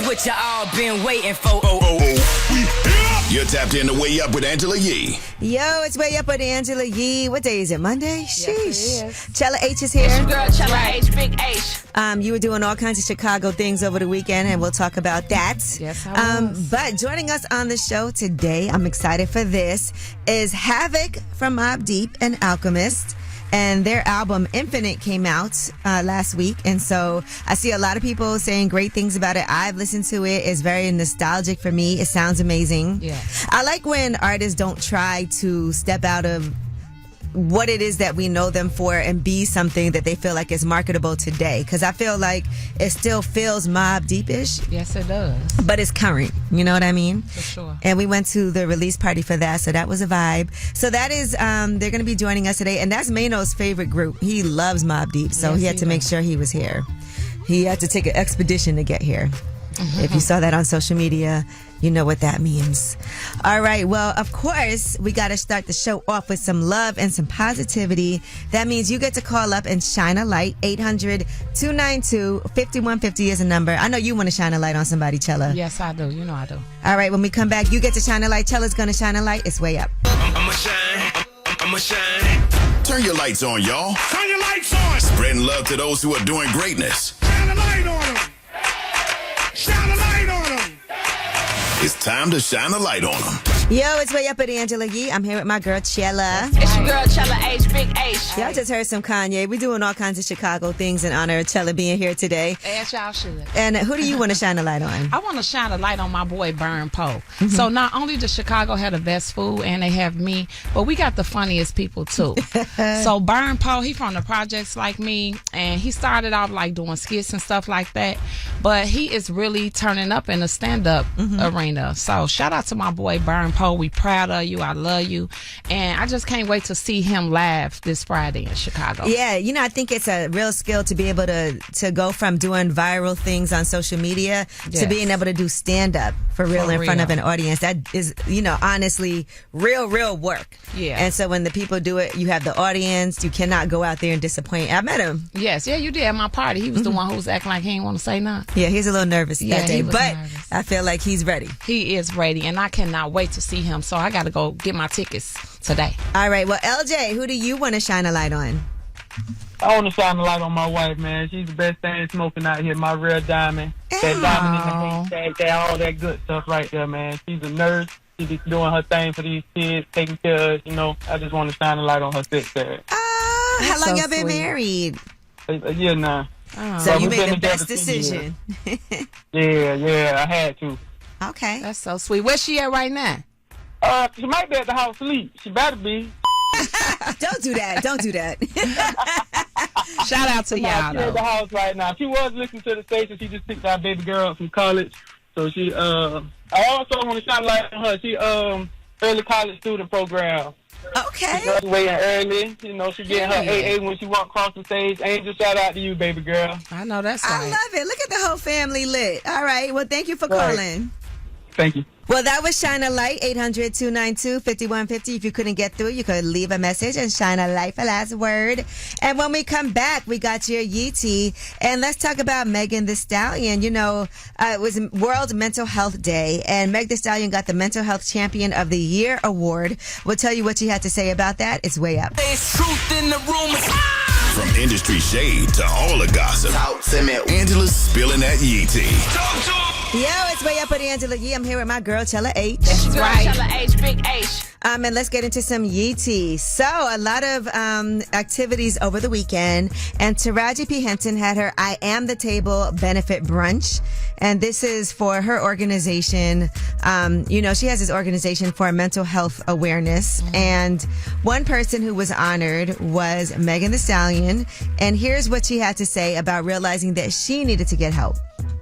what you all been waiting for. You're tapped in to Way Up with Angela Yee. Yo, it's Way Up with Angela Yee. What day is it? Monday? Yes, Sheesh. it is. Chella H is here. It's your girl, Chella H, Big H. You were doing all kinds of Chicago things over the weekend, and we'll talk about that. Yes, I was. But joining us on the show today, I'm excited for this, is Havoc from Mobb Deep and Alchemist. And their album Infinite came out last week. And so I see a lot of people saying great things about it. I've listened to it. It's very nostalgic for me. It sounds amazing. Yeah. I like when artists don't try to step out of what it is that we know them for and be something that they feel like is marketable today. Because I feel like it still feels Mobb Deep-ish. Yes, it does. But it's current. You know what I mean? For sure. And we went to the release party for that, so that was a vibe. So that is, they're going to be joining us today, and that's Mano's favorite group. He loves Mobb Deep, so Yes, he had to make sure he was here. He had to take an expedition to get here. If you saw that on social media, you know what that means. All right, well, of course, we got to start the show off with some love and some positivity. That means you get to call up and shine a light. 800-292-5150 is a number. I know you want to shine a light on somebody, Chella. Yes, I do. You know I do. All right, when we come back, you get to shine a light. Chella's going to shine a light. It's Way Up. I'ma shine. Turn your lights on, y'all. Turn your lights on. Spreading love to those who are doing greatness. Shine a light on them. Shine a light on them. It's time to shine a light on them. Yo, it's Way Up with Angela Yee. I'm here with my girl, Chella. It's your girl, Chella H, Big H. Y'all just heard some Kanye. We're doing all kinds of Chicago things in honor of Chella being here today. As y'all should. And who do you want to shine a light on? I want to shine a light on my boy Burn Poe. So not only does Chicago have the best food and they have me, but we got the funniest people too. So Burn Poe, he from the projects like me, and he started off like doing skits and stuff like that. But he is really turning up in the stand-up arena. So shout out to my boy Burn Poe. We proud of you. I love you. And I just can't wait to see him live this Friday in Chicago. Yeah, you know, I think it's a real skill to be able to go from doing viral things on social media to Yes. being able to do stand-up for real in front of an real. audience. That is, you know, honestly, real work. Yeah. And so when the people do it, you have the audience. You cannot go out there and disappoint. I met him. Yes, yeah, you did at my party. He was the one who was acting like he didn't want to say nothing. Yeah, he's a little nervous Yeah, that day, he was but nervous. I feel like he's ready. He is ready, and I cannot wait to see him. So I got to go get my tickets today. All right, well, LJ, who do you want to shine a light on? I want to shine a light on my wife, man. She's the best thing smoking out here, my real diamond. That diamond in the haystack, that all that good stuff right there, man. She's a nurse. She's just doing her thing for these kids, taking care of, you know. I just want to shine a light on her sex there. How long so y'all been sweet. married? A year now. So you we've made been the best together 10 years. decision. Yeah, I had to. Okay. That's so sweet. Where's she at right now? She might be at the house asleep. She better be. Don't do that. Don't do that. Shout out to y'all, She's at the though. house right now. She was listening to the station. She just picked our baby girl up from college. So she, I also want to shine a light on her. She, early college student program. Okay. She graduating early. You know, she getting her Yeah. AA when she walked across the stage. Angel, shout out to you, baby girl. I know that's I right. love it. Look at the whole family lit. All right. Well, thank you for Right. calling. Thank you. Well, that was Shine a Light, 800-292-5150. If you couldn't get through, you could leave a message and shine a light for last word. And when we come back, we got your Yeetie. And let's talk about Megan Thee Stallion. You know, it was World Mental Health Day, and Meg Thee Stallion got the Mental Health Champion of the Year award. We'll tell you what she had to say about that. It's Way Up. There's truth in the rumors. From industry shade to all the gossip, Angela's spilling that Yee tea. Yo, it's Way Up with Angela Yee. I'm here with my girl, Chella H. It's your girl, right. Chella H, Big H. And let's get into some Yeetie. So, a lot of activities over the weekend, and Taraji P. Henson had her I Am the Table benefit brunch, and this is for her organization. You know, she has this organization for mental health awareness, and one person who was honored was Megan Thee Stallion, and here's what she had to say about realizing that she needed to get help.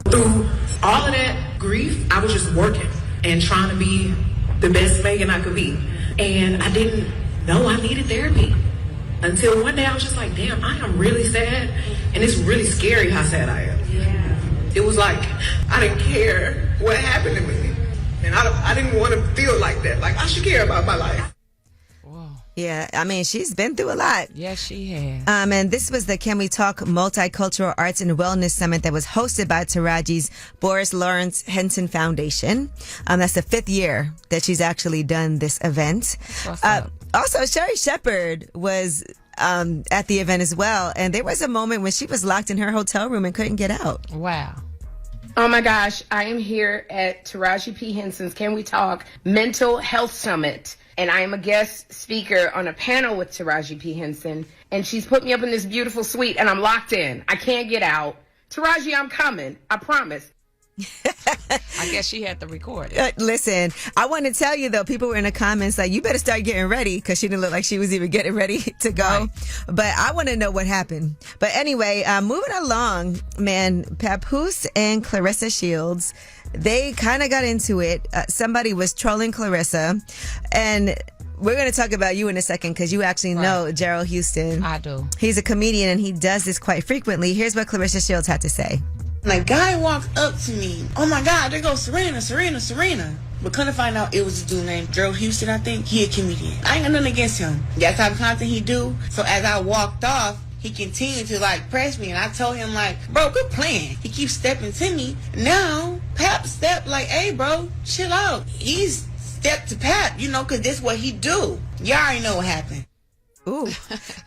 Through all of that grief, I was just working and trying to be the best Megan I could be. And I didn't know I needed therapy until one day I was just like, damn, I am really sad. And it's really scary how sad I am. Yeah. It was like, I didn't care what happened to me. And I didn't want to feel like that. Like, I should care about my life. Yeah, I mean, she's been through a lot. Yes, she has. And this was the Can We Talk Multicultural Arts and Wellness Summit that was hosted by Taraji's Boris Lawrence Henson Foundation. That's the 5th year that she's actually done this event. What's up? Also, Sherry Shepherd was at the event as well. And there was a moment when she was locked in her hotel room and couldn't get out. Wow. Oh my gosh, I am here at Taraji P. Henson's Can We Talk Mental Health Summit. And I am a guest speaker on a panel with Taraji P. Henson. And she's put me up in this beautiful suite and I'm locked in. I can't get out. Taraji, I'm coming. I promise. I guess she had to record it. Listen, I want to tell you though, people were in the comments like, you better start getting ready, because she didn't look like she was even getting ready to go. Right. But I want to know what happened. But anyway, moving along, man, Papoose and Clarissa Shields, they kind of got into it. Somebody was trolling Clarissa, and we're going to talk about you in a second because you actually know Gerald Houston. I do. He's a comedian and he does this quite frequently. Here's what Clarissa Shields had to say. Like, guy walked up to me. Oh my God, there goes Serena. But couldn't find out it was a dude named Gerald Houston, I think. He a comedian. I ain't got nothing against him. That's the type of content he do. So as I walked off, he continued to like press me, and I told him like, bro, quit playing. He keeps stepping to me. Now, Pap stepped like, hey bro, chill out. He's stepped to Pap, you know, cause this what he do. Y'all already know what happened. Ooh,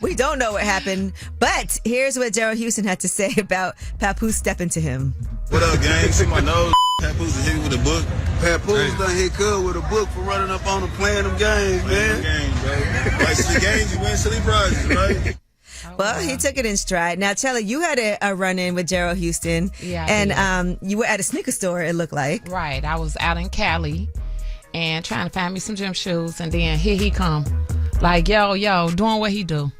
we don't know what happened, but here's what Gerald Houston had to say about Papoose stepping to him. What up, gang? See my nose? Papoose is hit me with a book. Papoose done hit Cub with a book for running up on him playing them games, man. Games, bro. Like silly games, you win silly prizes, right? Well, he took it in stride. Now, Chella, you had a run-in with Gerald Houston. Yeah, and you were at a sneaker store, it looked like. Right. I was out in Cali and trying to find me some gym shoes, and then here he come. Like, yo, doing what he do.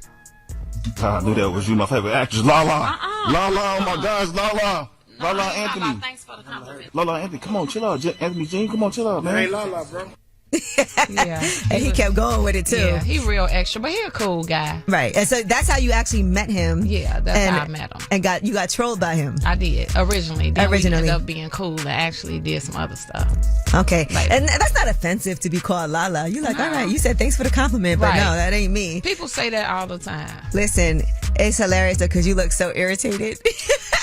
I knew that was you, my favorite actress, Lala. Lala, oh my gosh, Lala. Lala Anthony. Thanks for the compliment. Lala Anthony, come on, chill out. Anthony Jean, come on, chill out, man. Hey, Lala, bro. Yeah. And he kept going with it, too. Yeah, he real extra, but he a cool guy. Right. And so that's how you actually met him. Yeah, that's how I met him. And you got trolled by him. I did, originally. Then Originally. we ended up being cool and actually did some other stuff. Okay. Later. And that's not offensive to be called Lala. You're like, all right, you said thanks for the compliment, but Right. no, that ain't me. People say that all the time. Listen, it's hilarious though, because you look so irritated.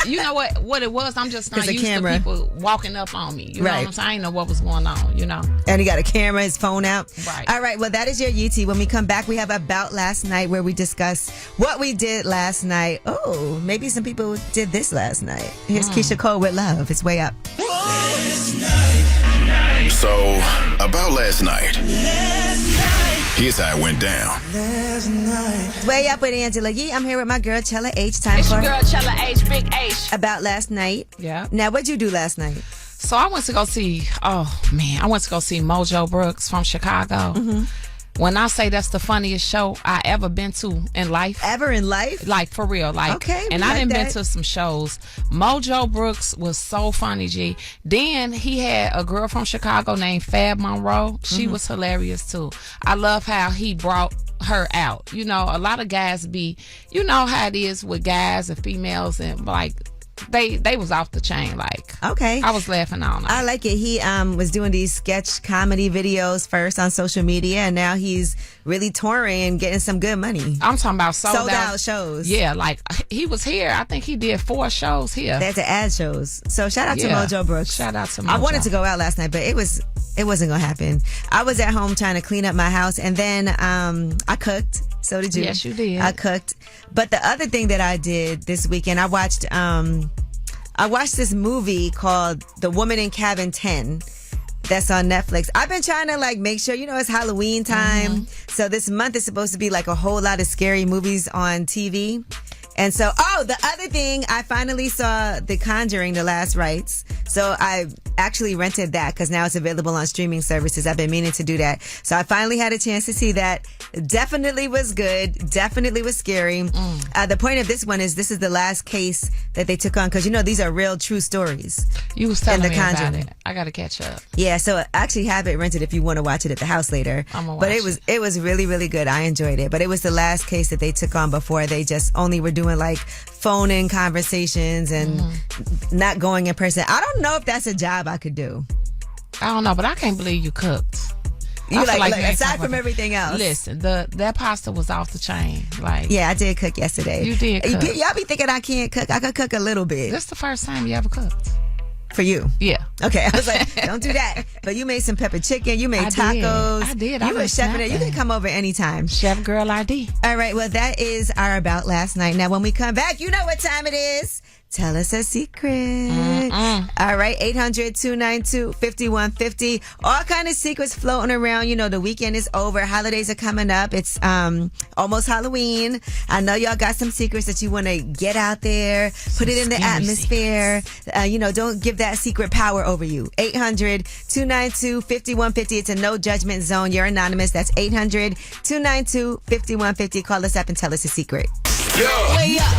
You know what it was? I'm just not 'Cause the used camera. to people walking up on me. You know Right. what I'm saying? I didn't know what was going on, you know? And he got a camera, his phone out. Right. All right. Well, that is your Yeetie. When we come back, we have About Last Night, where we discuss what we did last night. Oh, maybe some people did this last night. Here's Keisha Cole with Love. It's way up. So, about last night. Here's how it went down. It's way up with Angela Yee. I'm here with my girl, Chella H. Time It's for your girl, Chella H, Big H. About Last Night. Yeah. Now, what'd you do last night? So I went to go see, Mojo Brooks from Chicago. Mm-hmm. When I say that's the funniest show I ever been to in life. Ever in life? Like, for real. Like, Okay, we and I like done been that. to some shows. Mojo Brooks was so funny, G. Then he had a girl from Chicago named Fab Monroe. She Mm-hmm. was hilarious, too. I love how he brought her out. You know, a lot of guys you know how it is with guys and females, and like, they was off the chain. Like, Okay. I was laughing all night. I like it. He was doing these sketch comedy videos first on social media, and now he's really touring and getting some good money. I'm talking about sold out shows. Yeah, like he was here. I think he did 4 shows here. They had to add shows. So shout out to Yeah. Mojo Brooks. Shout out to I Mojo. wanted to go out last night, but it wasn't gonna happen. I was at home trying to clean up my house, and then I cooked. So did you? Yes, you did. I cooked. But the other thing that I did this weekend, I watched this movie called The Woman in Cabin 10. That's on Netflix. I've been trying to like make sure, it's Halloween time. So this month is supposed to be like a whole lot of scary movies on TV. And so, the other thing, I finally saw The Conjuring, The Last Rites. So I actually rented that because now it's available on streaming services. I've been meaning to do that. So I finally had a chance to see that. Definitely was good. Definitely was scary. The point of this one is this is the last case that they took on because, these are real true stories. You was telling The me about Conjuring. it. I got to catch up. Yeah, so I actually have it rented if you want to watch it at the house later. I'ma But watch it was really, really good. I enjoyed it. But it was the last case that they took on before they just only were doing like phone-in conversations and not going in person. I don't know if that's a job I could do. I don't know, but I can't believe you cooked. You I feel like we ain't aside talking from about everything else. Listen, that pasta was off the chain. Like, yeah, I did cook yesterday. You did cook. Y'all be thinking I can't cook. I could cook a little bit. This the first time you ever cooked. For you? Yeah. Okay, I was like, don't do that. But you made some pepper chicken. You made tacos. I did. You were chefing it. You can come over anytime. Chef Girl ID. All right, well, that is our About Last Night. Now, when we come back, you know what time it is. Tell us a secret. All right, 800-292-5150. All kind of secrets floating around. You know, the weekend is over. Holidays are coming up. It's almost Halloween. I know y'all got some secrets that you want to get out there, put it in the atmosphere. Don't give that secret power over you. 800-292-5150. It's a no judgment zone. You're anonymous. That's 800-292-5150. Call us up and tell us a secret. Yo. Way up.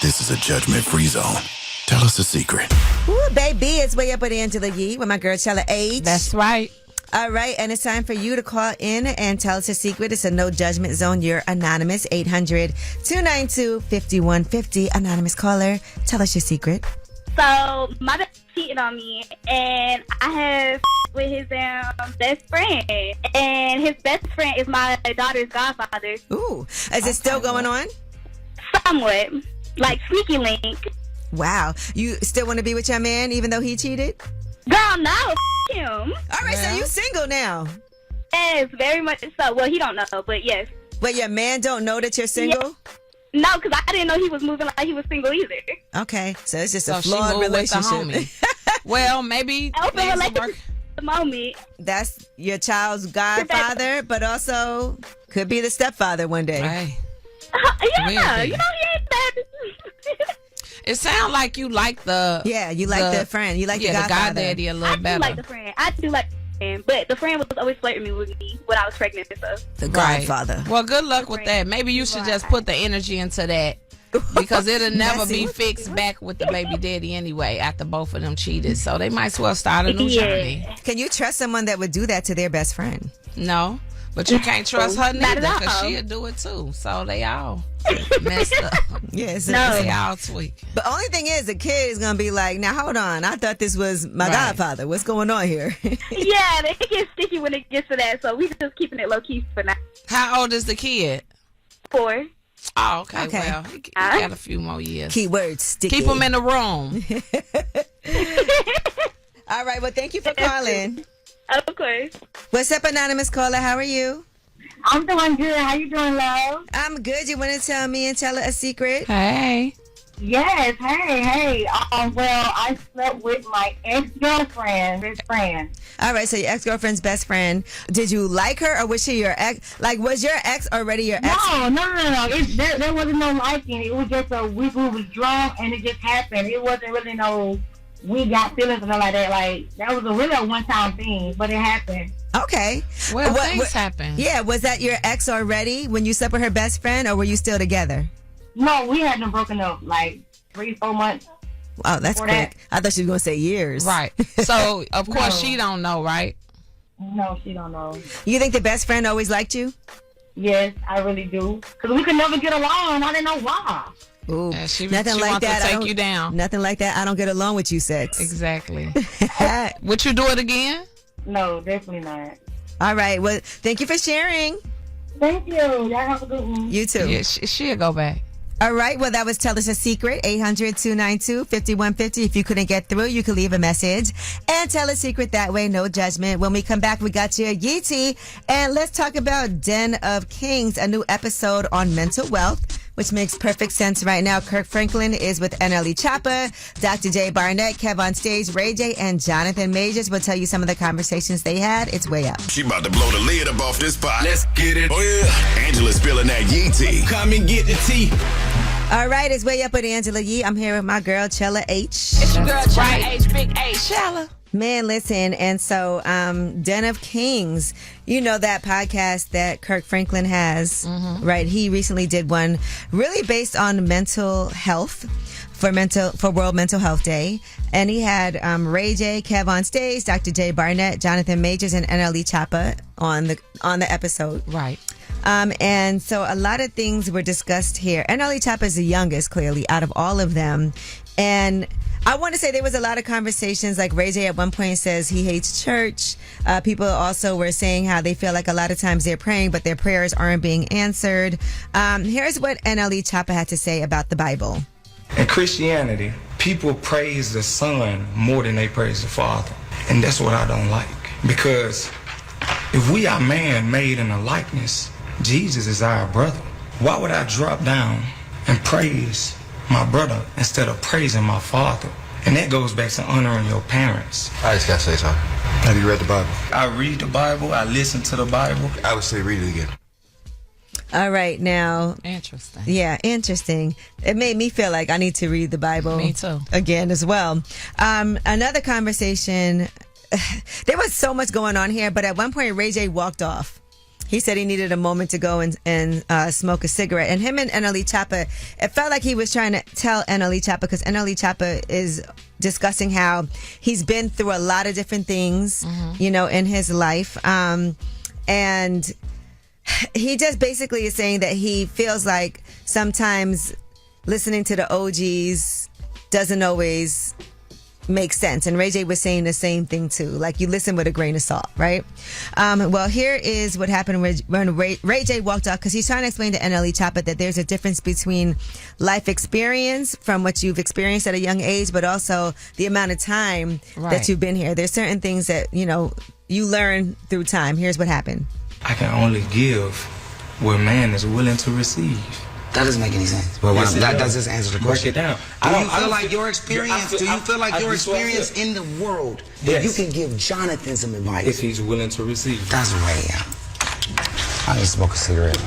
This is a judgment-free zone. Tell us a secret. Ooh, baby, it's Way Up with Angela Yee with my girl, Chella H. That's right. All right, and it's time for you to call in and tell us a secret. It's a no judgment zone. You're anonymous. 800-292-5150. Anonymous caller, tell us your secret. So, my dad cheated on me, and I have with his best friend. And his best friend is my daughter's godfather. Ooh, is it still going on? Somewhat. Like sneaky link. Wow. You still want to be with your man even though he cheated? Girl, no. Him. All right, so you single now? Yes, very much so. Well, he don't know, but yes. But your man don't know that you're single? Yeah. No, because I didn't know he was moving like he was single either. Okay, so it's just a she flawed moved with the relationship. Well, maybe open relationship at the moment. That's your child's godfather, but also could be the stepfather one day. Right. Yeah, he ain't bad. It sounds like you like the... Yeah, you like the friend. You like the godfather. the goddaddy a little better. I do like the friend. But the friend was always flirting with me when I was pregnant and stuff. The godfather. Well, good luck with that. Maybe you should just put the energy into that. Because it'll never be fixed back with the baby daddy anyway after both of them cheated. So they might as well start a new journey. Can you trust someone that would do that to their best friend? No. But you can't trust her Not neither at because all. she'll do it too. So they all messed up. Yes. They all tweak. But only thing is, the kid is going to be like, now hold on. I thought this was my godfather. What's going on here? Yeah, they get sticky when it gets to that. So we just keeping it low key for now. How old is the kid? 4. Oh, okay. Well, he got a few more years. Keyword sticky. Keep him in the room. All right. Well, thank you for calling. Of course. What's up, anonymous caller? How are you? I'm doing good. How you doing, love? I'm good. You want to tell me and tell her a secret? Hey. Yes. Hey. Well, I slept with my ex-girlfriend, best friend. All right. So your ex-girlfriend's best friend. Did you like her, or was she your ex? Like, was your ex already your ex? No. There wasn't no liking. It was just we was drunk, and it just happened. It wasn't really no. We got feelings or nothing like that. Like, that was really a one-time thing, but it happened. Okay. Well, things happen. Yeah, was that your ex already when you slept with her best friend, or were you still together? No, we hadn't broken up like 3-4 months. Oh, that's quick. That. I thought she was going to say years. Right. So, of course, she don't know, right? No, she don't know. You think the best friend always liked you? Yes, I really do. Because we could never get along. I didn't know why. Ooh, Yeah, she nothing like wants that. to take you down. Nothing like that. I don't get along with you, sex. Exactly. Would you do it again? No, definitely not. All right. Well, thank you for sharing. Thank you. Y'all have a good one. You too. Yeah, she'll go back. All right. Well, that was Tell Us a Secret. 800-292-5150. If you couldn't get through, you could leave a message and tell a secret that way. No judgment. When we come back, we got your Yeetie. And let's talk about Den of Kings, a new episode on mental wealth, which makes perfect sense right now. Kirk Franklin is with NLE Choppa, Dr. J. Barnett, Kev on Stage, Ray J, and Jonathan Majors will tell you some of the conversations they had. It's Way Up. She about to blow the lid up off this pot. Let's get it. Oh, yeah. Angela's spilling that Yee tea. Come and get the tea. All right, it's Way Up with Angela Yee. I'm here with my girl, Chella H. It's your girl, Chella H, Big H. Chella. Man, listen, and so Den of Kings, you know that podcast that Kirk Franklin has, right? He recently did one really based on mental health for World Mental Health Day. And he had Ray J, Kev on Stage, Dr. J. Barnett, Jonathan Majors, and NLE Choppa on the episode. Right. And so a lot of things were discussed here. NLE Choppa is the youngest, clearly, out of all of them. And I want to say there was a lot of conversations. Like Ray J at one point says he hates church. People also were saying how they feel like a lot of times they're praying, but their prayers aren't being answered. Here's what NLE Choppa had to say about the Bible. In Christianity, people praise the Son more than they praise the Father. And that's what I don't like. Because if we are man made in a likeness, Jesus is our brother. Why would I drop down and praise my brother instead of praising my father? And that goes back to honoring your parents. I just gotta say something. Have you read the Bible? I read the Bible. I listen to the Bible. I would say read it again. All right, now. Interesting. Yeah, interesting. It made me feel like I need to read the Bible. Me too. Again as well. Another conversation. There was so much going on here, but at one point Ray J walked off. He said he needed a moment to go and smoke a cigarette. And him and NLE Choppa, it felt like he was trying to tell NLE Choppa, because NLE Choppa is discussing how he's been through a lot of different things, you know, in his life. And he just basically is saying that he feels like sometimes listening to the OGs doesn't always make sense. And Ray J was saying the same thing too. Like, you listen with a grain of salt, right? Well, here is what happened when Ray J walked off, because he's trying to explain to NLE Choppa that there's a difference between life experience from what you've experienced at a young age, but also the amount of time that you've been here. There's certain things that, you know, you learn through time. Here's what happened. I can only give what man is willing to receive. That doesn't make any sense. But Yes, that does just answer the question. Break it down. Do you feel like your experience in the world that you can give Jonathan some advice? If he's willing to receive. That's way out. I need to smoke a cigarette.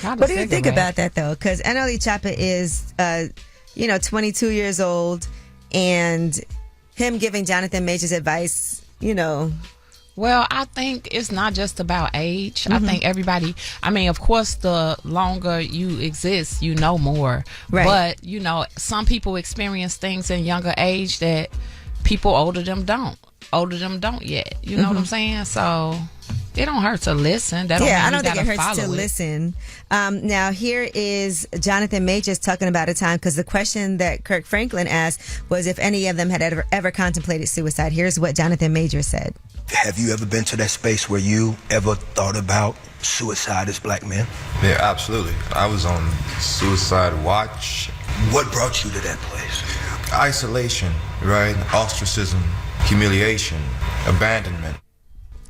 What do you think about that, though? Because NLE Choppa is, 22 years old, and him giving Jonathan Majors advice, you know. Well, I think it's not just about age. I think everybody, of course, the longer you exist, you know more. Right. But, you know, some people experience things in younger age that people older them don't yet. You know what I'm saying? So it don't hurt to listen. That don't mean I don't think it gotta hurts to follow it. listen. Now, here is Jonathan Majors talking about a time, because the question that Kirk Franklin asked was if any of them had ever contemplated suicide. Here's what Jonathan Majors said. Have you ever been to that space where you ever thought about suicide as black men? Yeah, absolutely. I was on suicide watch. What brought you to that place? Isolation, right? Ostracism, humiliation, abandonment.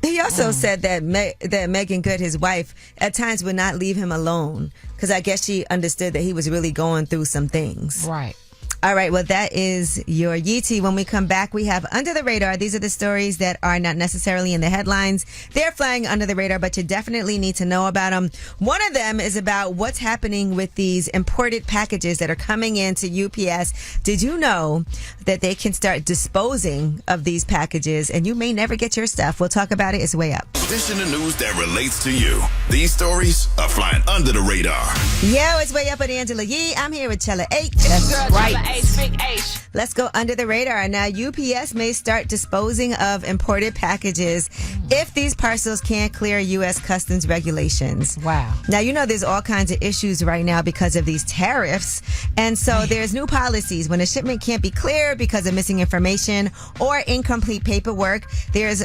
He also said that that Megan Good, his wife, at times would not leave him alone, because I guess she understood that he was really going through some things. Right. All right, well, that is your Yeetie. When we come back, we have Under the Radar. These are the stories that are not necessarily in the headlines. They're flying under the radar, but you definitely need to know about them. One of them is about what's happening with these imported packages that are coming into UPS. Did you know that they can start disposing of these packages, and you may never get your stuff? We'll talk about it. It's way up. This in the news that relates to you. These stories are flying under the radar. Yo, it's way up with Angela Yee. I'm here with Chella H. That's right. H, big H. Let's go under the radar. Now, UPS may start disposing of imported packages if these parcels can't clear U.S. customs regulations. Wow. Now, you know there's all kinds of issues right now because of these tariffs. And so there's new policies. When a shipment can't be cleared because of missing information or incomplete paperwork, there's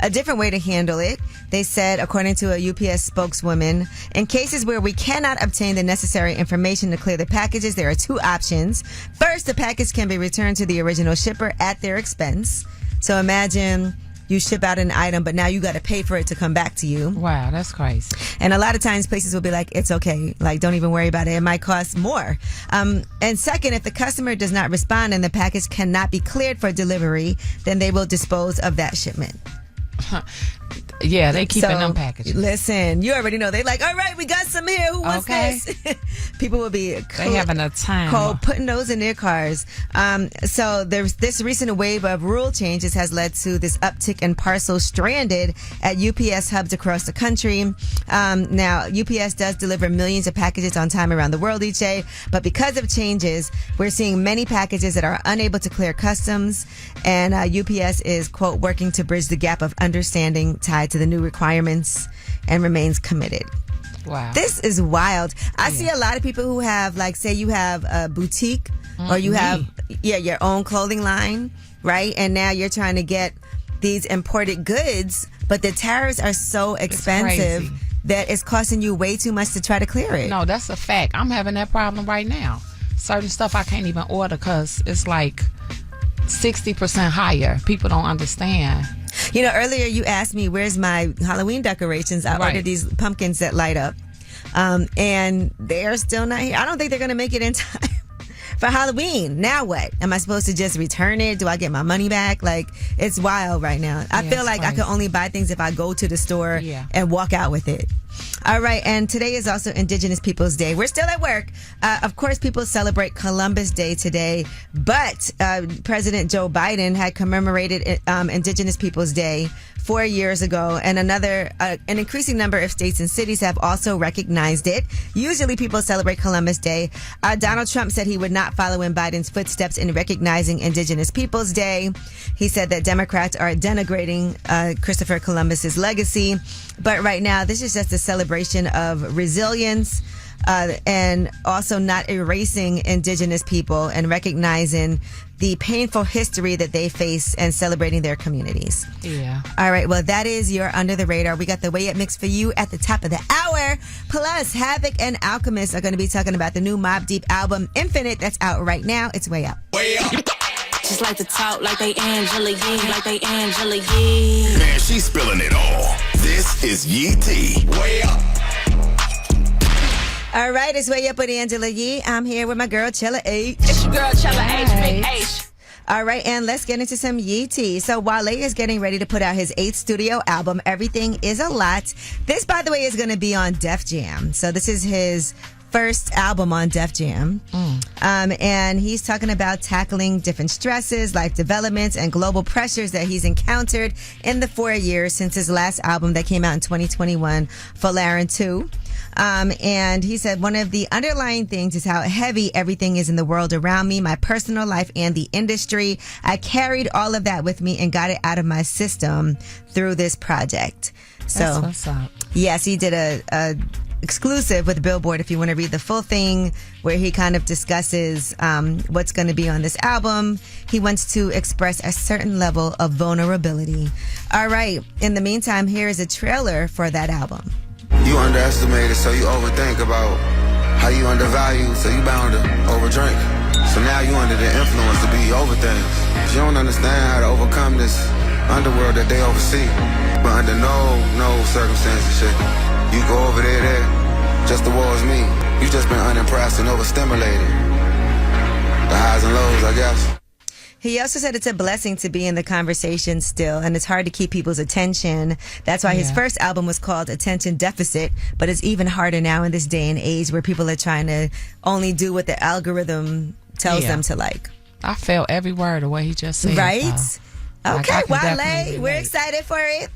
a different way to handle it. They said, according to a UPS spokeswoman, in cases where we cannot obtain the necessary information to clear the packages, there are two options. First, the package can be returned to the original shipper at their expense. So imagine you ship out an item, but now you got to pay for it to come back to you. Wow, that's crazy. And a lot of times places will be like, it's okay. Like, don't even worry about it. It might cost more. And second, if the customer does not respond and the package cannot be cleared for delivery, then they will dispose of that shipment. Yeah, they keeping them packages. Listen, you already know. They like, all right, we got some here. Who wants this? People will be they having a time putting those in their cars. So there's this recent wave of rule changes has led to this uptick in parcels stranded at UPS hubs across the country. Now, UPS does deliver millions of packages on time around the world each day, but because of changes, we're seeing many packages that are unable to clear customs, and UPS is, quote, working to bridge the gap of understanding tied to the new requirements and remains committed. Wow. This is wild. I see a lot of people who have, like, say you have a boutique or you have, your own clothing line, right? And now you're trying to get these imported goods, but the tariffs are so expensive that it's costing you way too much to try to clear it. No, that's a fact. I'm having that problem right now. Certain stuff I can't even order because it's like 60% higher. People don't understand. You know, earlier you asked me, where's my Halloween decorations? I ordered these pumpkins that light up. And they're still not here. I don't think they're going to make it in time for Halloween. Now what? Am I supposed to just return it? Do I get my money back? Like, it's wild right now. I feel like I can only buy things if I go to the store and walk out with it. All right, and today is also Indigenous Peoples Day. We're still at work. Of course, people celebrate Columbus Day today, but President Joe Biden had commemorated Indigenous Peoples Day 4 years ago, and an increasing number of states and cities have also recognized it. Usually people celebrate Columbus Day. Donald Trump said he would not follow in Biden's footsteps in recognizing Indigenous Peoples Day. He said that Democrats are denigrating Christopher Columbus's legacy. But right now, this is just a celebration of resilience and also not erasing Indigenous people and recognizing the painful history that they face and celebrating their communities. Yeah. All right. Well, that is your Under the Radar. We got the Way Up mix for you at the top of the hour. Plus, Havoc and Alchemist are going to be talking about the new Mobb Deep album, Infinite, that's out right now. It's Way Up. Way Up. Just like to talk like they Angela Yee, like they Angela Yee. Man, she's spilling it all. This is Yee T. Way Up. All right, it's Way Up with Angela Yee. I'm here with my girl, Chella H. It's your girl, Chella H, Big H. All right, and let's get into some Yee Tea. So Wale is getting ready to put out his 8th studio album, Everything Is a Lot. This, by the way, is going to be on Def Jam. So this is his first album on Def Jam. And he's talking about tackling different stresses, life developments, and global pressures that he's encountered in the 4 years since his last album that came out in 2021, Folarin 2. And he said one of the underlying things is how heavy everything is in the world around me, my personal life and the industry. I carried all of that with me and got it out of my system through this project. That's what's up. Yes, he did a exclusive with Billboard if you want to read the full thing, where he kind of discusses what's going to be on this album. He wants to express a certain level of vulnerability. All right. In the meantime, here is a trailer for that album. You underestimated, so you overthink about how you undervalued, so you bound to overdrink. So now you under the influence to be over things. You don't understand how to overcome this underworld that they oversee. But under no circumstances, shit. You go over there, just towards me. You just been unimpressed and overstimulated. The highs and lows, I guess. He also said it's a blessing to be in the conversation still, and it's hard to keep people's attention. That's why his first album was called Attention Deficit, but it's even harder now in this day and age where people are trying to only do what the algorithm tells them to like. I felt every word of what he just said. Right? So, okay, Wale, we're excited for it.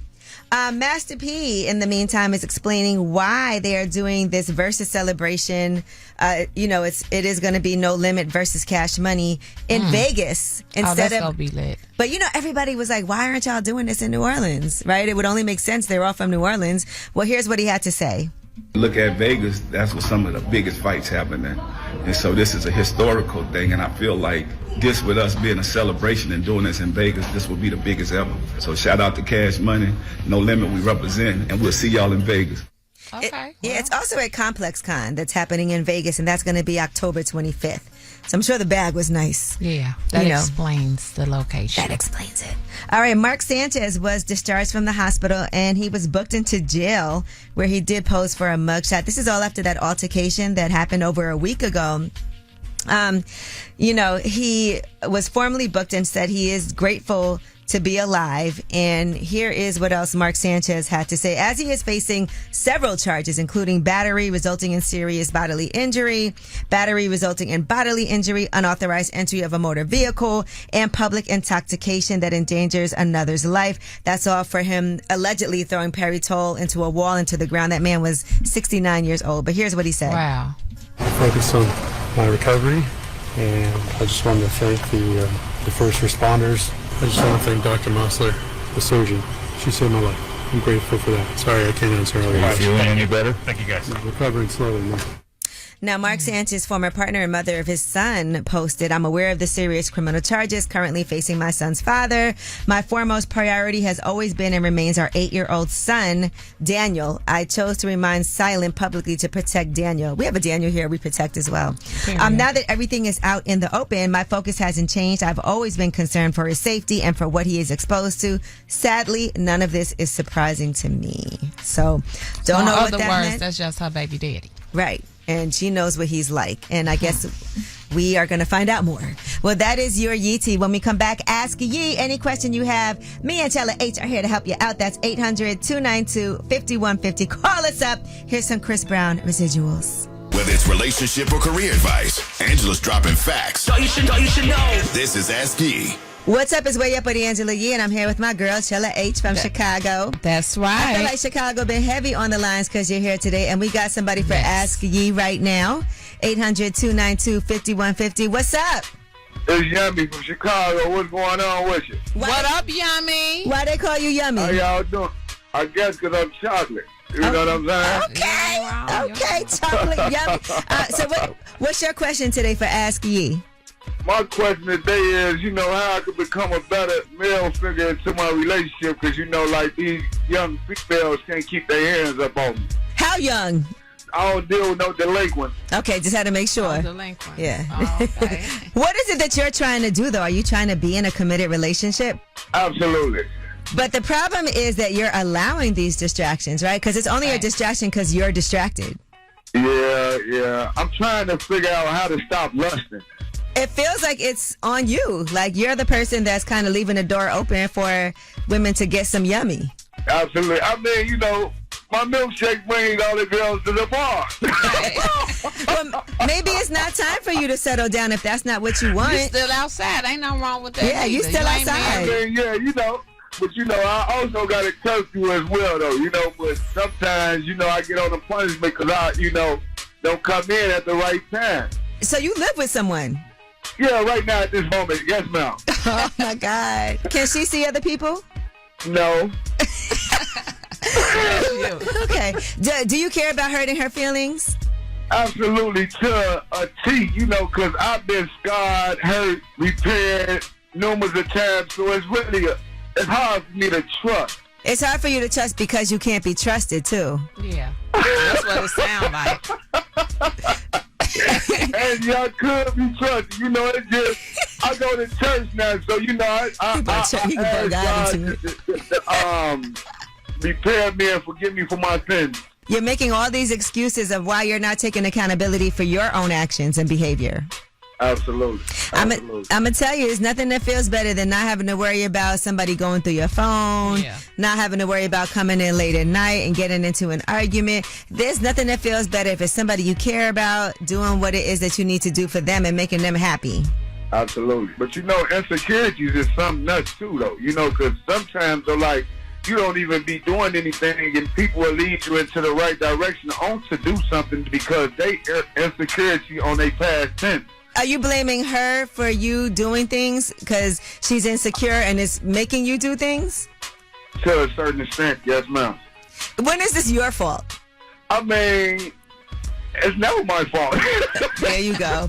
Master P, in the meantime, is explaining why they are doing this versus celebration. It is going to be No Limit versus Cash Money in Vegas instead that's gonna be lit. But everybody was like, "Why aren't y'all doing this in New Orleans?" Right? It would only make sense. They're all from New Orleans. Well, here's what he had to say. Look at Vegas, that's where some of the biggest fights happen there. And so this is a historical thing, and I feel like this, with us being a celebration and doing this in Vegas, this will be the biggest ever. So shout out to Cash Money, No Limit, we represent, and we'll see y'all in Vegas. Okay. It's also at Complex Con that's happening in Vegas, and that's going to be October 25th. So I'm sure the bag was nice. Yeah, that explains the location. That explains it. All right, Mark Sanchez was discharged from the hospital, and he was booked into jail where he did pose for a mugshot. This is all after that altercation that happened over a week ago. He was formally booked and said he is grateful to be alive. And here is what else Mark Sanchez had to say as he is facing several charges, including battery resulting in serious bodily injury, battery resulting in bodily injury, unauthorized entry of a motor vehicle, and public intoxication that endangers another's life. That's all for him allegedly throwing Perry Toll into a wall into the ground. That man was 69 years old. But here's what he said. Wow. I focus on my recovery, and I just wanted to thank the first responders. I just want to thank Dr. Mossler, the surgeon. She saved my life. I'm grateful for that. Sorry I can't answer earlier. Are you feeling any better? Thank you, guys. I'm recovering slowly now. Now, Mark Sanchez, former partner and mother of his son, posted, I'm aware of the serious criminal charges currently facing my son's father. My foremost priority has always been and remains our 8-year-old son, Daniel. I chose to remain silent publicly to protect Daniel. We have a Daniel here we protect as well. Now that everything is out in the open, my focus hasn't changed. I've always been concerned for his safety and for what he is exposed to. Sadly, none of this is surprising to me. So, don't know what that meant. In other words, that's just her baby daddy. Right. And she knows what he's like. And I guess we are going to find out more. Well, that is your Yeetie. When we come back, Ask Yee. Any question you have, me and Chella H are here to help you out. That's 800-292-5150. Call us up. Here's some Chris Brown residuals. Whether it's relationship or career advice, Angela's dropping facts. You should know. This is Ask Yee. What's up? It's Way Up with Angela Yee, and I'm here with my girl, Chella H from Chicago. That's right. I feel like Chicago been heavy on the lines because you're here today, and we got somebody for Ask Yee right now. 800-292-5150. What's up? It's Yummy from Chicago. What's going on with you? What up, Yummy? Why they call you Yummy? How y'all doing? I guess because I'm chocolate. You know what I'm saying? Okay, chocolate Yummy. So what's your question today for Ask Yee? My question today is, how I could become a better male figure into my relationship because, like these young females can't keep their hands up on me. How young? I don't deal with no delinquent. Okay, just had to make sure. Delinquent. Yeah. Oh, okay. What is it that you're trying to do, though? Are you trying to be in a committed relationship? Absolutely. But the problem is that you're allowing these distractions, right? Because it's only a distraction because you're distracted. Yeah. I'm trying to figure out how to stop lusting. It feels like it's on you. Like you're the person that's kind of leaving the door open for women to get some yummy. Absolutely. I mean, my milkshake brings all the girls to the bar. Well, maybe it's not time for you to settle down if that's not what you want. You're still outside. Ain't nothing wrong with that. Yeah, either. you still outside. I mean, but I also got a curfew as well, though, but sometimes, I get on the punishment because I, don't come in at the right time. So you live with someone? Yeah, right now at this moment. Yes, ma'am. Oh, my God. Can she see other people? No. Okay. Do you care about hurting her feelings? Absolutely, to a T, because I've been scarred, hurt, repaired numerous of times, so it's hard for me to trust. It's hard for you to trust because you can't be trusted, too. Yeah. That's what it sounds like. And y'all could be trusted. It's just, I go to church now, so, I ask God to repair me and forgive me for my sins. You're making all these excuses of why you're not taking accountability for your own actions and behavior. Absolutely. I'm going to tell you, there's nothing that feels better than not having to worry about somebody going through your phone, not having to worry about coming in late at night and getting into an argument. There's nothing that feels better if it's somebody you care about, doing what it is that you need to do for them and making them happy. Absolutely. But, insecurities is something nuts, too, though. Because sometimes they're like, you don't even be doing anything and people will lead you into the right direction to do something because they insecurity on their past tense. Are you blaming her for you doing things because she's insecure and is making you do things? To a certain extent, yes, ma'am. When is this your fault? I mean, it's never my fault. There you go.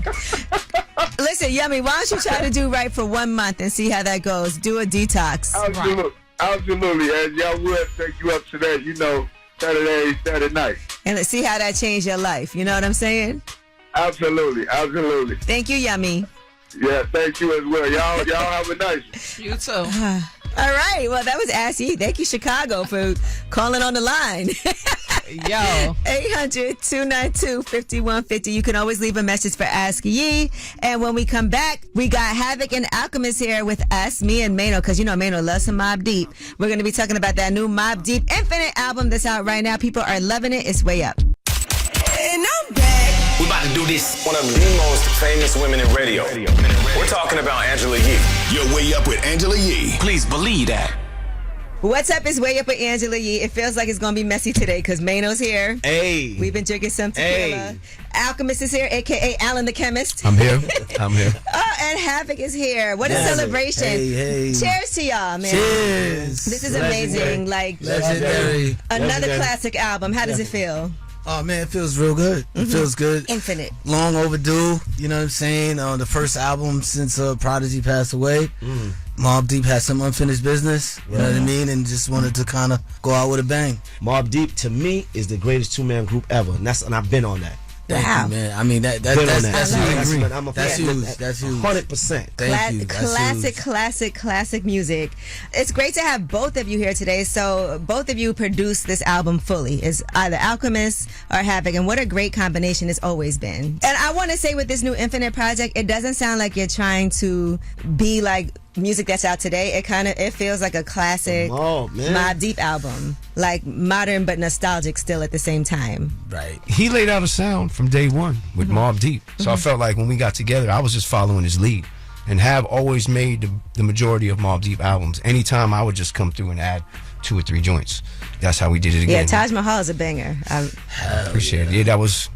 Listen, Yummy, why don't you try to do right for 1 month and see how that goes? Do a detox. Absolutely. And y'all would take you up to that, Saturday night. And let's see how that changed your life. You know what I'm saying? Absolutely. Thank you, Yummy. Yeah, thank you as well. Y'all have a nice one. You too. All right. Well, that was Ask Yee. Thank you, Chicago, for calling on the line. Yo. 800-292-5150. You can always leave a message for Ask Yee. And when we come back, we got Havoc and Alchemist here with us, me and Mano, because Mano loves some Mobb Deep. We're going to be talking about that new Mobb Deep Infinite album that's out right now. People are loving it. It's way up. And I'm back. We're about to do this. One of the most famous women in radio. We're talking about Angela Yee. You're Way Up with Angela Yee. Please believe that. What's up? It's Way Up with Angela Yee. It feels like it's going to be messy today because Mano's here. Hey. We've been drinking some tequila. Hey. Alchemist is here, a.k.a. Alan the Chemist. I'm here. I'm here. Oh, and Havoc is here. What a celebration. Hey. Cheers to y'all, man. Cheers. This is amazing. Like, Legendary. another classic album. How does it feel? Oh, man, it feels real good. It feels good. Infinite. Long overdue, you know what I'm saying? The first album since Prodigy passed away. Mobb Deep had some unfinished business, you know what I mean? And just wanted to kind of go out with a bang. Mobb Deep, to me, is the greatest two-man group ever. And I've been on that. Thank you, man. I mean, that's huge. That's huge. That's huge. 100%. Thank you. Classic music. It's great to have both of you here today. So both of you produced this album fully. It's either Alchemist or Havoc, and what a great combination it's always been. And I want to say with this new Infinite project, it doesn't sound like you're trying to be like music that's out today. It feels like a classic Mobb Deep album, like modern but nostalgic still at the same time. Right. He laid out a sound from day one with Mobb Deep, so I felt like when we got together, I was just following his lead, and have always made the majority of Mobb Deep albums. Anytime I would just come through and add 2 or 3 joints. That's how we did it again. Yeah, Taj Mahal is a banger. I appreciate it. Yeah, that was,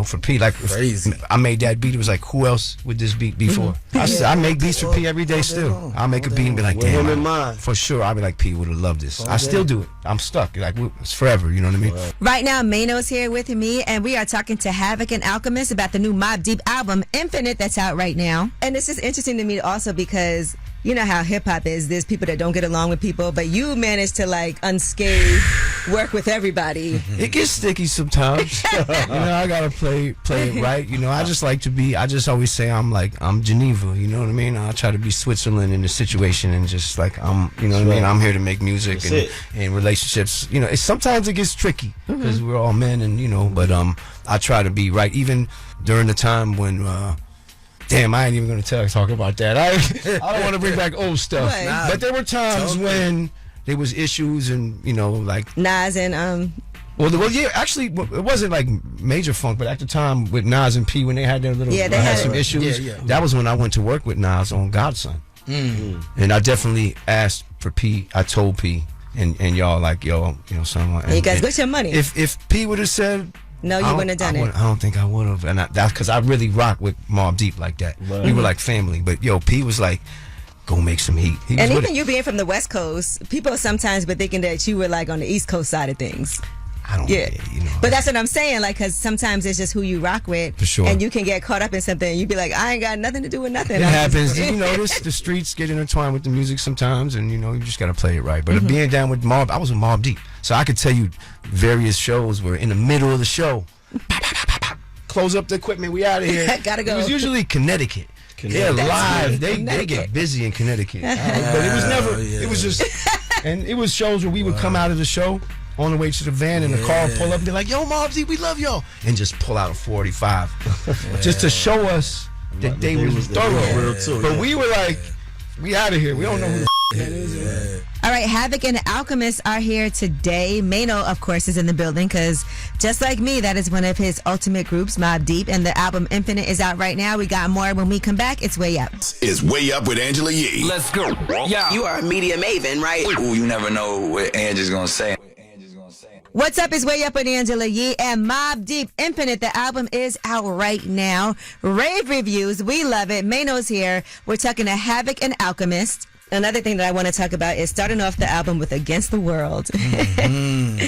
for P, like crazy. I made that beat. It was like, who else would this beat be for? I make beats for P every day still. I'll make a beat and be like, damn, for sure. I'll be like, P would have loved this. I still do it. I'm stuck. Like, it's forever, you know what I mean? Right now, Mano's here with me, and we are talking to Havoc and Alchemist about the new Mobb Deep album, Infinite, that's out right now. And this is interesting to me also because you know how hip-hop is. There's people that don't get along with people, but you managed to, like, unscathed work with everybody. It gets sticky sometimes. I gotta play it right. I just like to be, I just always say I'm Geneva, you know what I mean? I try to be Switzerland in the situation, and just like, I'm I'm here to make music and relationships. Sometimes it gets tricky because we're all men, and but I try to be right, even during the time when damn, I ain't even going to talk about that. I don't want to bring back old stuff. But there were times when there was issues, and like Nas and Well, yeah, actually, it wasn't like major funk, but at the time with Nas and P, when they had their little, they had some issues. That was when I went to work with Nas on Godson, and I definitely asked for P. I told P and y'all like, yo, someone. And you guys got your money. If P would have said. No, you wouldn't have done it. I don't think I would have, and that's because I really rock with Mobb Deep like that. Right. We were like family, but P was like, go make some heat. And even you being from the West Coast, people sometimes been thinking that you were like on the East Coast side of things. I don't know. But that's what I'm saying, like, because sometimes it's just who you rock with. For sure. And you can get caught up in something, and you be like, I ain't got nothing to do with nothing. It happens. The streets get intertwined with the music sometimes, and, you just got to play it right. But being down with Mobb, I was with Mobb Deep. So I could tell you various shows where in the middle of the show, close up the equipment, we out of here. Gotta go. It was usually Connecticut. They're live. They get busy in Connecticut. But it was never, it was just, and it was shows where we would come out of the show on the way to the van in the car, pull up and be like, yo, Mobb Deep, we love y'all. And just pull out a 45. Just to show us that they were thorough. But we were like, we out of here. We don't know who the that is. All right, Havoc and Alchemist are here today. Mano, of course, is in the building because just like me, that is one of his ultimate groups, Mobb Deep, and the album Infinite is out right now. We got more when we come back. It's Way Up. It's Way Up with Angela Yee. Let's go. Yeah. You are a media maven, right? Ooh, you never know what Angela's gonna say. What's up? It's Way Up with Angela Yee and Mobb Deep Infinite. The album is out right now. Rave reviews. We love it. Mano's here. We're talking to Havoc and Alchemist. Another thing that I want to talk about is starting off the album with Against the World and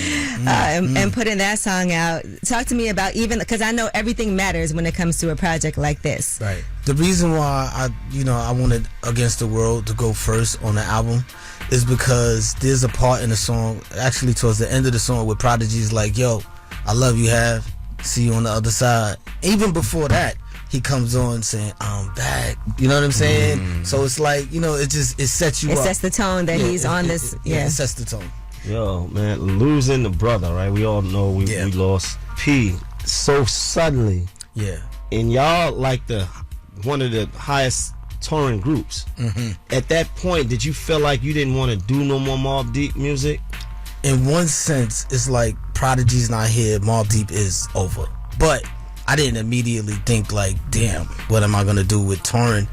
putting that song out. Talk to me about, even because I know everything matters when it comes to a project like this. Right. The reason why I wanted Against the World to go first on the album is because there's a part in the song, actually towards the end of the song, where Prodigy's like, yo, I love you, Have. See you on the other side. Even before that, he comes on saying, I'm back. You know what I'm saying? So it's like, it sets you up. It sets the tone that he's on this. It sets the tone. Yo, man, losing the brother, right? We all know we lost P so suddenly. Yeah. And y'all like one of the highest touring groups. At that point, did you feel like you didn't want to do no more Mobb Deep music? In one sense, it's like Prodigy's not here, Mobb Deep is over. But I didn't immediately think like, damn, what am I gonna do with touring?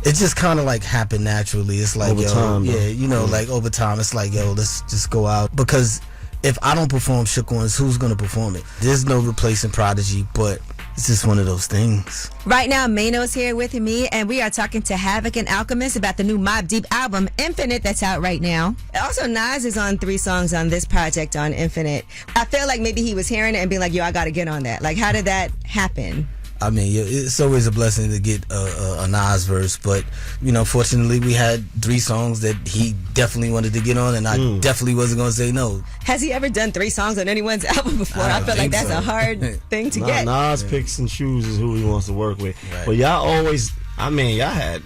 it just kind of like happened naturally. It's like, Over time, though. yeah, you know, like over time, it's like, yo, let's just go out. Because if I don't perform Shook Ones, who's going to perform it? There's no replacing Prodigy, but it's just one of those things. Right now, Mano's here with me, and we are talking to Havoc and Alchemist about the new Mobb Deep album, Infinite, that's out right now. Also, Nas is on 3 songs on this project on Infinite. I feel like maybe he was hearing it and being like, yo, I got to get on that. Like, how did that happen? I mean, it's always a blessing to get a Nas verse, but, you know, fortunately we had 3 songs that he definitely wanted to get on, and I definitely wasn't going to say no. Has he ever done 3 songs on anyone's album before? I feel like that's a hard thing to get. Nas picks and chooses who he wants to work with. Right. But y'all always, I mean, y'all had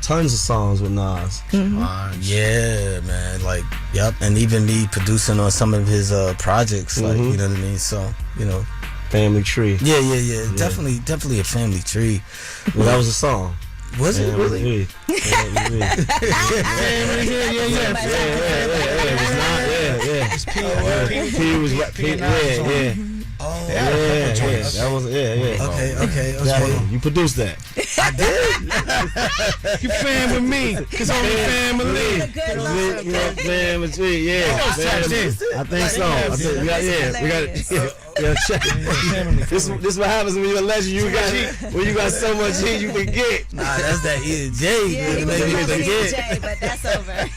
tons of songs with Nas. Yeah, man. Like, yep. And even me producing on some of his projects, like, you know what I mean? So, you know. Family Tree. Yeah. Definitely a family tree. Well, that was a song. Was it really? Family P was right. That was Okay. You produced that. I did. You fan with me, cause I'm family. I think so. We got check. This is what happens when you're a legend. You got so much heat you can get. Nah, that's that EJ. Yeah, but that's over.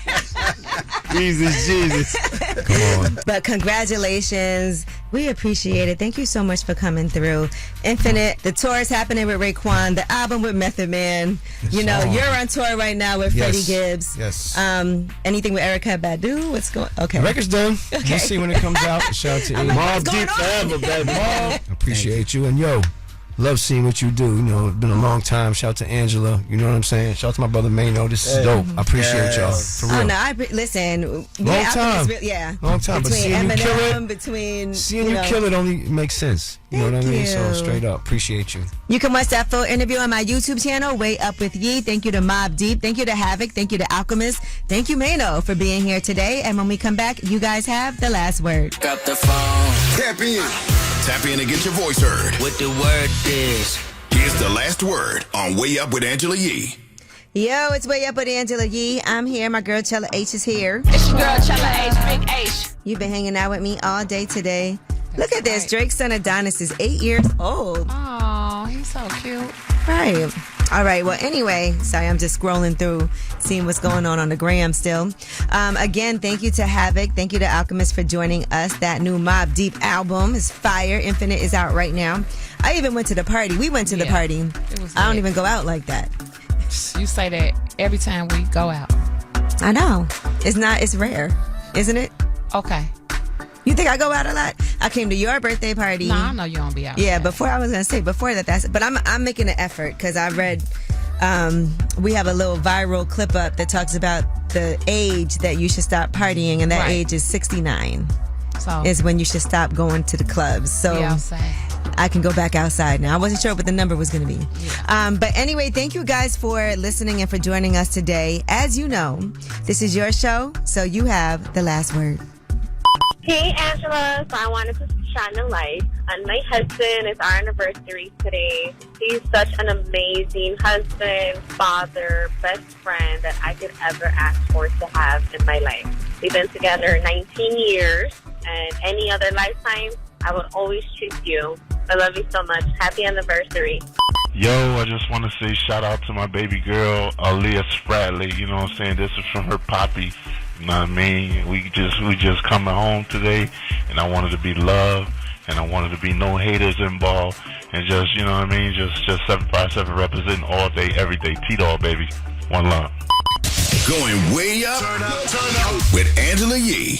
Jesus. Come on. But congratulations. We appreciate it. Thank you so much for coming through. Infinite, the tour is happening with Raekwon, the album with Method Man. You know, you're on tour right now with Freddie Gibbs. Yes. Anything with Erykah Badu? What's going on? Okay. The record's done. Okay. We'll see when it comes out. Shout out to you. Mobb Deep forever, baby. Appreciate you. And yo, love seeing what you do. You know, it's been a long time. Shout out to Angela. You know what I'm saying? Shout out to my brother Mano. This is dope. I appreciate y'all. For real. Oh, no, listen. Long time. Long time. But Between seeing you kill Eminem, it, seeing you kill it only makes sense. You know what I mean? So straight up, appreciate you. You can watch that full interview on my YouTube channel, Way Up With Yee. Thank you to Mobb Deep. Thank you to Havoc. Thank you to Alchemist. Thank you, Mano, for being here today. And when we come back, you guys have the last word. Got the phone. Tap in. Tap in and get your voice heard. What the word is. Here's the last word on Way Up with Angela Yee. Yo, it's Way Up with Angela Yee. I'm here. My girl Chella H is here. It's your girl Chella H, Big H. You've been hanging out with me all day today. Look at this. Drake's son Adonis is 8 years old. Oh, he's so cute. Right. All right. Well, anyway, sorry, I'm just scrolling through, seeing what's going on the gram still. Again, thank you to Havoc. Thank you to Alchemist for joining us. That new Mobb Deep album is fire. Infinite is out right now. I even went to the party. We went to the party. I don't even go out like that. You say that every time we go out. I know. It's rare, isn't it? Okay. You think I go out a lot? I came to your birthday party. No, I know you don't be out. Yeah, before I was gonna say before that's. But I'm making an effort because I read. We have a little viral clip up that talks about the age that you should stop partying, and that age is 69. So is when you should stop going to the clubs. So I can go back outside now. I wasn't sure what the number was going to be. Yeah. But anyway, thank you guys for listening and for joining us today. As you know, this is your show, so you have the last word. Hey, Angela. So I wanted to shine a light on my husband. It's our anniversary today. He's such an amazing husband, father, best friend that I could ever ask for to have in my life. We've been together 19 years, and any other lifetime, I would always choose you. I love you so much. Happy anniversary. Yo, I just want to say shout out to my baby girl, Aaliyah Spradley. You know what I'm saying? This is from her poppy. You know what I mean? We just coming home today, and I wanted to be loved, and I wanted to be no haters involved, and just, you know what I mean? Just 757 representing all day, every day. T-Dog, baby. One love. Going way up with Angela Yee.